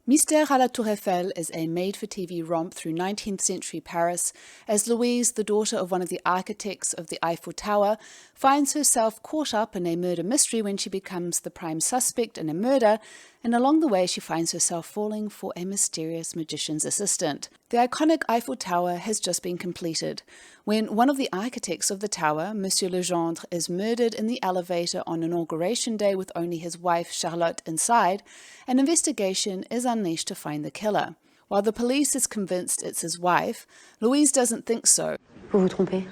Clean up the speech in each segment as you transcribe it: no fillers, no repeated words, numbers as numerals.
Mystère à la Tour Eiffel is a made-for-TV romp through 19th century Paris as Louise, the daughter of one of the architects of the Eiffel Tower, finds herself caught up in a murder mystery when she becomes the prime suspect in a murder, and along the way she finds herself falling for a mysterious magician's assistant. The iconic Eiffel Tower has just been completed. When one of the architects of the tower, Monsieur Legendre, is murdered in the elevator on inauguration day with only his wife Charlotte inside, an investigation is unleashed to find the killer. While the police is convinced it's his wife, Louise doesn't think so. Vous vous trompez.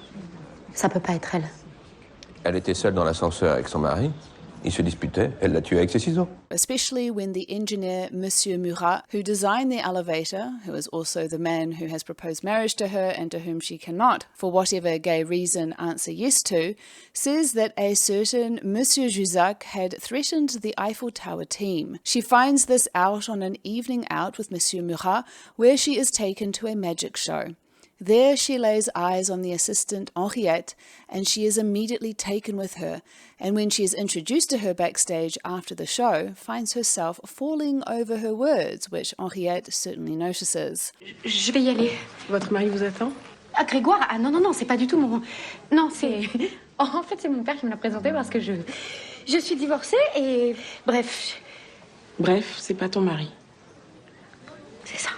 Ça peut pas être elle. Elle était seule dans l'ascenseur avec son mari. Ils se disputaient. Elle l'a tué avec ses ciseaux. Especially when the engineer Monsieur Murat, who designed the elevator, who is also the man who has proposed marriage to her and to whom she cannot, for whatever gay reason, answer yes to, says that a certain Monsieur Jussac had threatened the Eiffel Tower team. She finds this out on an evening out with Monsieur Murat, where she is taken to a magic show. There she lays eyes on the assistant Henriette, and she is immediately taken with her, and when she is introduced to her backstage after the show, finds herself falling over her words, which Henriette certainly notices. Je vais y aller. Votre mari vous attend? Ah, Grégoire? Ah non, c'est pas du tout mon... Non, c'est... En fait, c'est mon père qui me l'a présenté parce que je suis divorcée et... Bref. Bref, c'est pas ton mari. C'est ça.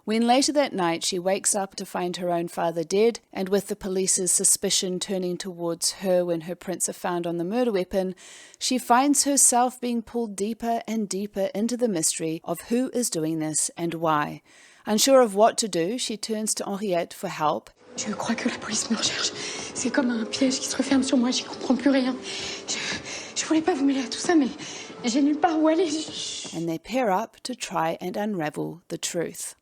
When later that night she wakes up to find her own father dead, and with the police's suspicion turning towards her when her prints are found on the murder weapon, she finds herself being pulled deeper and deeper into the mystery of who is doing this and why. Unsure of what to do, she turns to Henriette for help. Je crois que la police me recherche. C'est comme un piège qui se referme sur moi, j'y comprends plus rien. Je voulais pas vous mêler à tout ça, mais j'ai nulle part où aller. And they pair up to try and unravel the truth.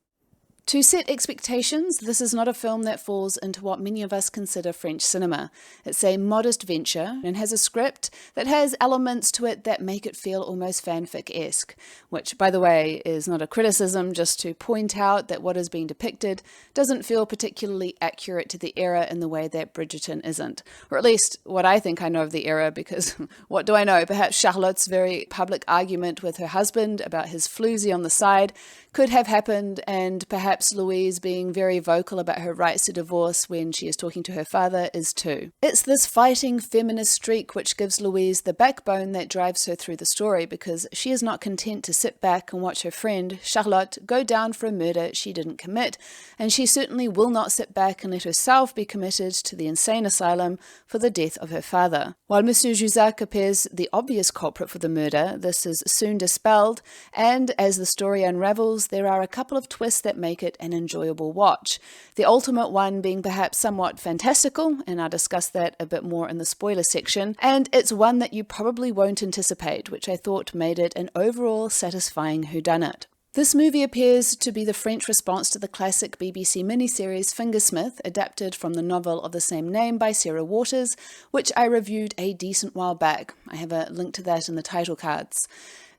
To set expectations, this is not a film that falls into what many of us consider French cinema. It's a modest venture and has a script that has elements to it that make it feel almost fanfic-esque, which, by the way, is not a criticism, just to point out that what is being depicted doesn't feel particularly accurate to the era in the way that Bridgerton isn't. Or at least what I think I know of the era, because what do I know? Perhaps Charlotte's very public argument with her husband about his floozy on the side could have happened, and perhaps Louise being very vocal about her rights to divorce when she is talking to her father is too. It's this fighting feminist streak which gives Louise the backbone that drives her through the story, because she is not content to sit back and watch her friend, Charlotte, go down for a murder she didn't commit, and she certainly will not sit back and let herself be committed to the insane asylum for the death of her father. While Monsieur Jussac appears the obvious culprit for the murder, this is soon dispelled, and as the story unravels, there are a couple of twists that make it an enjoyable watch. The ultimate one being perhaps somewhat fantastical, and I'll discuss that a bit more in the spoiler section, and it's one that you probably won't anticipate, which I thought made it an overall satisfying whodunit. This movie appears to be the French response to the classic BBC miniseries Fingersmith, adapted from the novel of the same name by Sarah Waters, which I reviewed a decent while back. I have a link to that in the title cards.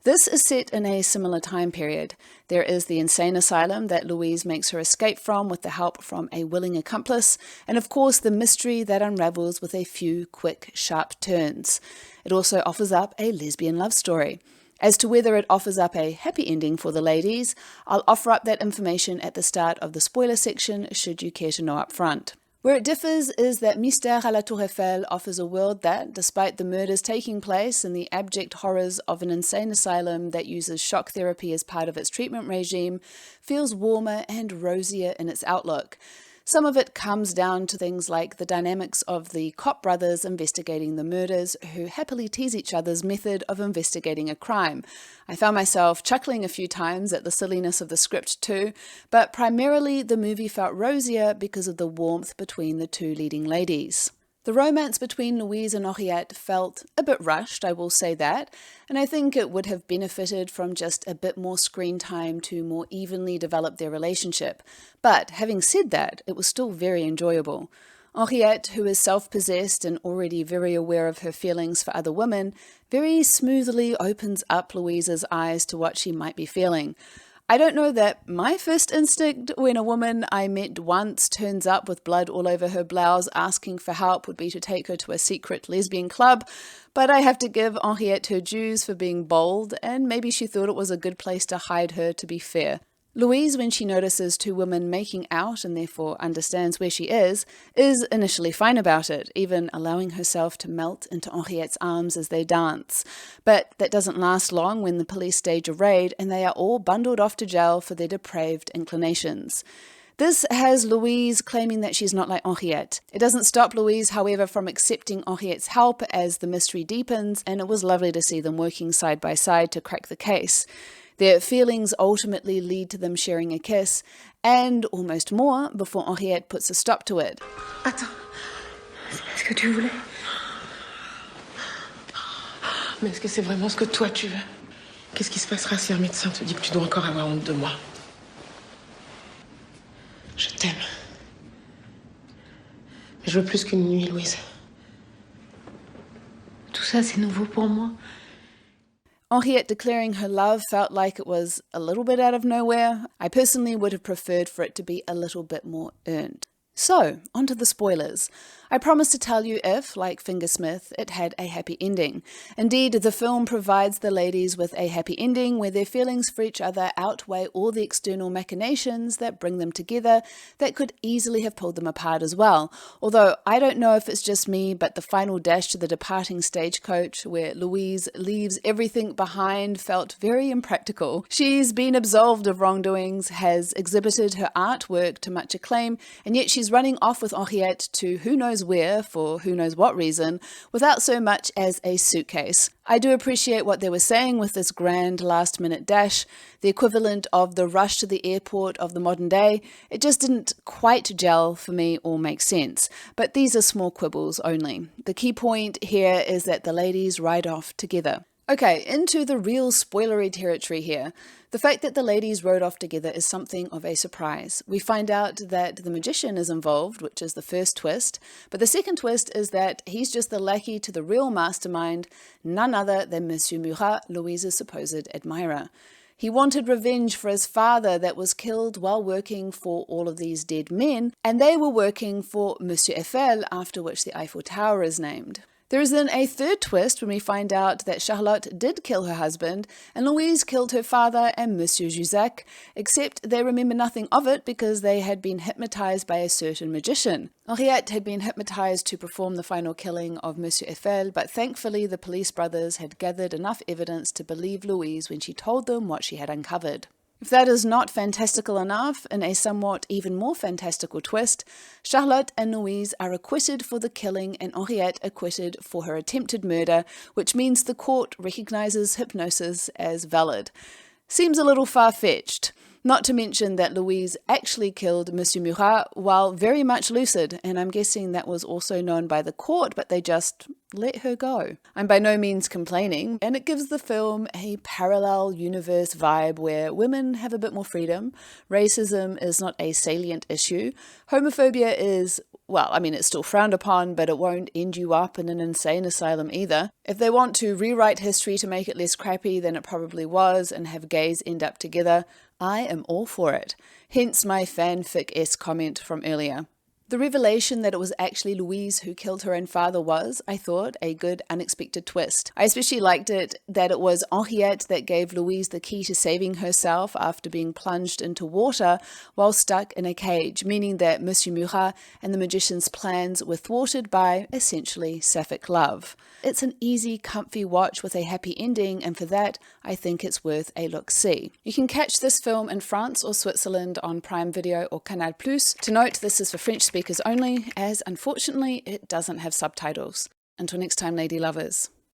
This is set in a similar time period. There is the insane asylum that Louise makes her escape from with the help from a willing accomplice, and of course the mystery that unravels with a few quick, sharp turns. It also offers up a lesbian love story. As to whether it offers up a happy ending for the ladies, I'll offer up that information at the start of the spoiler section should you care to know up front. Where it differs is that Mystère à la Tour Eiffel offers a world that, despite the murders taking place and the abject horrors of an insane asylum that uses shock therapy as part of its treatment regime, feels warmer and rosier in its outlook. Some of it comes down to things like the dynamics of the cop brothers investigating the murders, who happily tease each other's method of investigating a crime. I found myself chuckling a few times at the silliness of the script too, but primarily the movie felt rosier because of the warmth between the two leading ladies. The romance between Louise and Henriette felt a bit rushed, I will say that, and I think it would have benefited from just a bit more screen time to more evenly develop their relationship. But having said that, it was still very enjoyable. Henriette, who is self-possessed and already very aware of her feelings for other women, very smoothly opens up Louise's eyes to what she might be feeling. I don't know that my first instinct when a woman I met once turns up with blood all over her blouse asking for help would be to take her to a secret lesbian club, but I have to give Henriette her dues for being bold, and maybe she thought it was a good place to hide her, to be fair. Louise, when she notices two women making out and therefore understands where she is initially fine about it, even allowing herself to melt into Henriette's arms as they dance. But that doesn't last long when the police stage a raid and they are all bundled off to jail for their depraved inclinations. This has Louise claiming that she's not like Henriette. It doesn't stop Louise, however, from accepting Henriette's help as the mystery deepens, and it was lovely to see them working side by side to crack the case. Their feelings ultimately lead to them sharing a kiss, and almost more before Henriette puts a stop to it. Attends, c'est pas ce que tu voulais. Mais est-ce que c'est vraiment ce que toi tu veux? Qu'est-ce qui se passera si un médecin te dit que tu dois encore avoir honte de moi? Je t'aime. Mais je veux plus qu'une nuit, Louise. Tout ça, c'est nouveau pour moi. Henriette declaring her love felt like it was a little bit out of nowhere. I personally would have preferred for it to be a little bit more earned. So, onto the spoilers. I promised to tell you if, like Fingersmith, it had a happy ending. Indeed, the film provides the ladies with a happy ending where their feelings for each other outweigh all the external machinations that bring them together that could easily have pulled them apart as well. Although, I don't know if it's just me, but the final dash to the departing stagecoach where Louise leaves everything behind felt very impractical. She's been absolved of wrongdoings, has exhibited her artwork to much acclaim, and yet she's running off with Henriette to who knows where for who knows what reason without so much as a suitcase. I do appreciate what they were saying with this grand last minute dash, the equivalent of the rush to the airport of the modern day. It just didn't quite gel for me or make sense, but these are small quibbles only. The key point here is that the ladies ride off together. Okay, into the real spoilery territory here. The fact that the ladies rode off together is something of a surprise. We find out that the magician is involved, which is the first twist, but the second twist is that he's just the lackey to the real mastermind, none other than Monsieur Murat, Louise's supposed admirer. He wanted revenge for his father that was killed while working for all of these dead men, and they were working for Monsieur Eiffel, after which the Eiffel Tower is named. There is then a third twist when we find out that Charlotte did kill her husband and Louise killed her father and Monsieur Jussac, except they remember nothing of it because they had been hypnotized by a certain magician. Henriette had been hypnotized to perform the final killing of Monsieur Eiffel, but thankfully the police brothers had gathered enough evidence to believe Louise when she told them what she had uncovered. If that is not fantastical enough, in a somewhat even more fantastical twist, Charlotte and Louise are acquitted for the killing and Henriette acquitted for her attempted murder, which means the court recognizes hypnosis as valid. Seems a little far-fetched. Not to mention that Louise actually killed Monsieur Murat while very much lucid, and I'm guessing that was also known by the court, but they just let her go. I'm by no means complaining, and it gives the film a parallel universe vibe where women have a bit more freedom, racism is not a salient issue, homophobia is, well, I mean, it's still frowned upon, but it won't end you up in an insane asylum either. If they want to rewrite history to make it less crappy than it probably was and have gays end up together, I am all for it. Hence my fanfic-esque comment from earlier. The revelation that it was actually Louise who killed her own father was, I thought, a good unexpected twist. I especially liked it that it was Henriette that gave Louise the key to saving herself after being plunged into water while stuck in a cage, meaning that Monsieur Murat and the magician's plans were thwarted by, essentially, Sapphic love. It's an easy, comfy watch with a happy ending, and for that, I think it's worth a look-see. You can catch this film in France or Switzerland on Prime Video or Canal+. To note, this is for French speakers only, as unfortunately it doesn't have subtitles. Until next time, lady lovers.